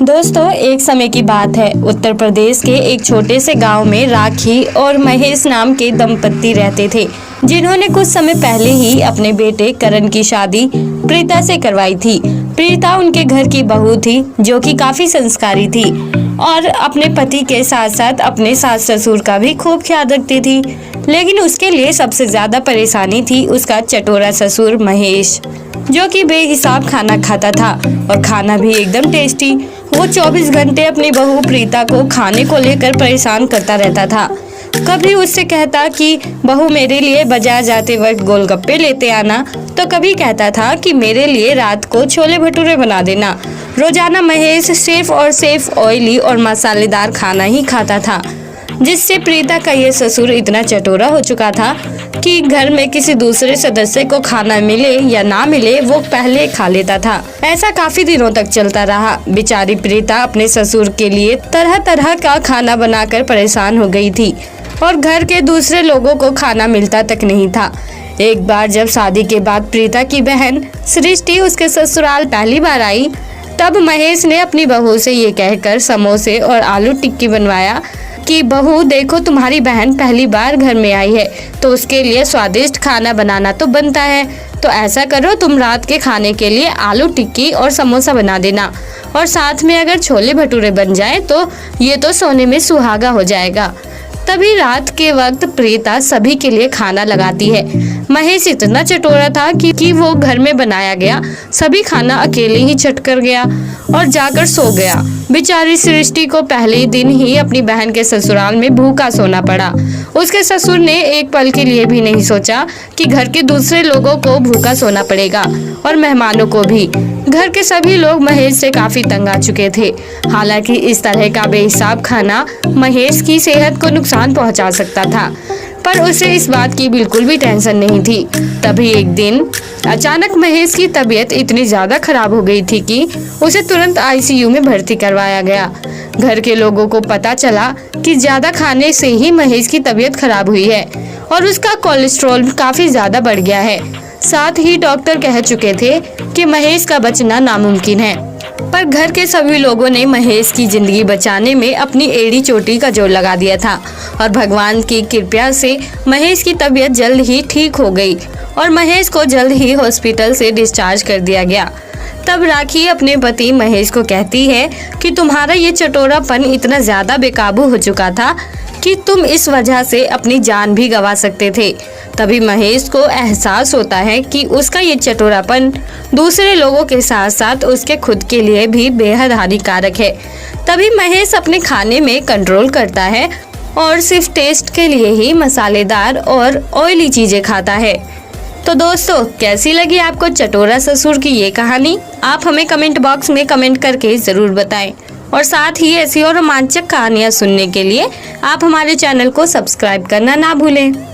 दोस्तों, एक समय की बात है। उत्तर प्रदेश के एक छोटे से गांव में राखी और महेश नाम के दंपत्ति रहते थे, जिन्होंने कुछ समय पहले ही अपने बेटे करण की शादी प्रीता से करवाई थी। प्रीता उनके घर की बहू थी, जो कि काफी संस्कारी थी और अपने पति के साथ साथ अपने सास ससुर का भी खूब ख्याल रखती थी। लेकिन उसके लिए सबसे ज्यादा परेशानी थी उसका चटोरा ससुर महेश, जो कि बेहिसाब खाना खाता था और खाना भी एकदम टेस्टी। वो 24 घंटे अपनी बहू प्रीता को खाने को लेकर परेशान करता रहता था। कभी उससे कहता कि बहू मेरे लिए बाजार जाते वक्त गोलगप्पे लेते आना, तो कभी कहता था कि मेरे लिए रात को छोले भटूरे बना देना। रोजाना महेश सिर्फ और सिर्फ ऑयली और मसालेदार खाना ही खाता था, जिससे प्रीता का ये ससुर इतना चटोरा हो चुका था कि घर में किसी दूसरे सदस्य को खाना मिले या ना मिले, वो पहले खा लेता था। ऐसा काफी दिनों तक चलता रहा। बेचारी प्रीता अपने ससुर के लिए तरह तरह का खाना बनाकर परेशान हो गई थी और घर के दूसरे लोगों को खाना मिलता तक नहीं था। एक बार जब शादी के बाद प्रीता की बहन सृष्टि उसके ससुराल पहली बार आई, तब महेश ने अपनी बहू से ये कहकर समोसे और आलू टिक्की बनवाया कि बहू देखो, तुम्हारी बहन पहली बार घर में आई है तो उसके लिए स्वादिष्ट खाना बनाना तो बनता है। तो ऐसा करो, तुम रात के खाने के लिए आलू टिक्की और समोसा बना देना, और साथ में अगर छोले भटूरे बन जाए तो ये तो सोने में सुहागा हो जाएगा। तभी रात के वक्त प्रीता सभी के लिए खाना लगाती है। महेश इतना चटोरा था कि वो घर में बनाया गया सभी खाना अकेले ही चट कर गया और जाकर सो गया। बेचारी सृष्टि को पहले दिन ही अपनी बहन के ससुराल में भूखा सोना पड़ा। उसके ससुर ने एक पल के लिए भी नहीं सोचा कि घर के दूसरे लोगों को भूखा सोना पड़ेगा और मेहमानों को भी। घर के सभी लोग महेश से काफी तंग आ चुके थे। हालांकि इस तरह का बेहिसाब खाना महेश की सेहत को नुकसान पहुंचा सकता था, पर उसे इस बात की बिल्कुल भी टेंशन नहीं थी। तभी एक दिन अचानक महेश की तबीयत इतनी ज्यादा खराब हो गई थी कि उसे तुरंत आईसीयू में भर्ती करवाया गया। घर के लोगों को पता चला कि ज्यादा खाने से ही महेश की तबीयत खराब हुई है और उसका कोलेस्ट्रॉल काफी ज्यादा बढ़ गया है। साथ ही डॉक्टर कह चुके थे कि महेश का बचना नामुमकिन है। पर घर के सभी लोगों ने महेश की जिंदगी बचाने में अपनी एड़ी चोटी का जोर लगा दिया था और भगवान की कृपा से महेश की तबीयत जल्द ही ठीक हो गई और महेश को जल्द ही हॉस्पिटल से डिस्चार्ज कर दिया गया। तब राखी अपने पति महेश को कहती है कि तुम्हारा ये चटोरापन इतना ज्यादा बेकाबू हो चुका था कि तुम इस वजह से अपनी जान भी गंवा सकते थे। तभी महेश को एहसास होता है कि उसका ये चटोरापन दूसरे लोगों के साथ साथ उसके खुद के लिए भी बेहद हानिकारक है। तभी महेश अपने खाने में कंट्रोल करता है और सिर्फ टेस्ट के लिए ही मसालेदार और ऑयली चीजें खाता है। तो दोस्तों, कैसी लगी आपको चटोरा ससुर की ये कहानी? आप हमें कमेंट बॉक्स में कमेंट करके जरूर बताएं और साथ ही ऐसी और रोमांचक कहानियाँ सुनने के लिए आप हमारे चैनल को सब्सक्राइब करना ना भूलें।